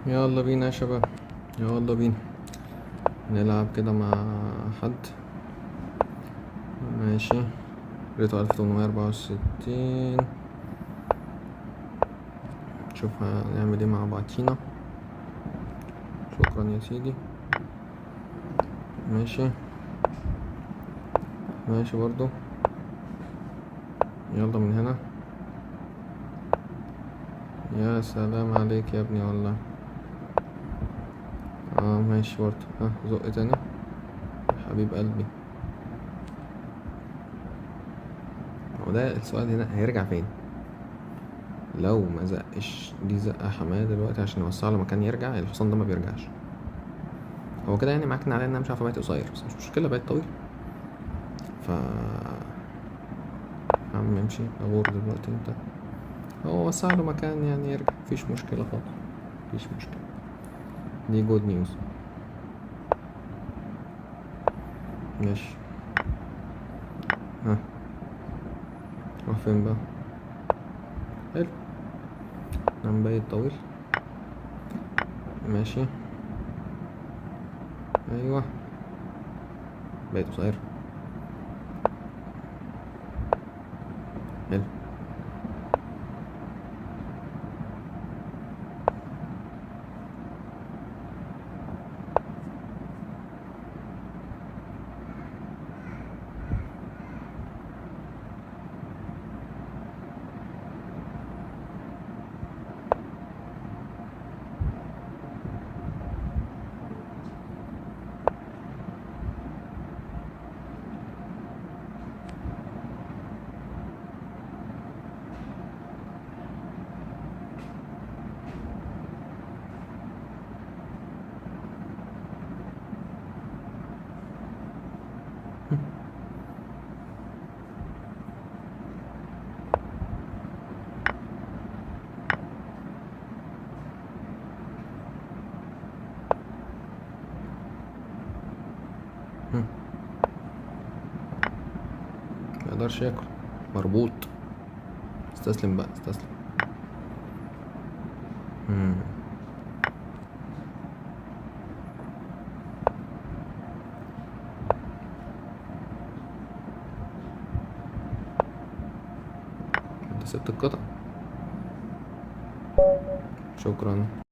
يلا بينا يا شباب، يلا بينا نلعب كده مع حد. ماشي، ريتو 1864. نشوف هنعمل ايه مع بعضينا. شكرا يا سيدي. ماشي ماشي برضو. يلا من هنا. يا سلام عليك يا ابني والله. ماشي برضو. زق تاني حبيب قلبي. هو ده السؤال هنا، هيرجع فين؟ لو ما زقش دي زقة حماية دلوقتي عشان يوسع له مكان يرجع، الحصان ده ما بيرجعش. هو كده يعني معاكن عليا ان انا مش عارف ابيت قصير، بس مش مشكلة بقيت طويل. ف يا عم امشي اغور دلوقتي انت. هو وسع له مكان يعني يرجع، مفيش مشكلة خالص، مفيش مشكلة. دي جود نيوز. ماشي. ها راح فين بقى؟ حلو، نعم بايت طويل. ماشي ايوه، بايت قصير. حلو. ميقدرش ياكل، مربوط. استسلم بقى، استسلم. انت سبت القطع. شكرا.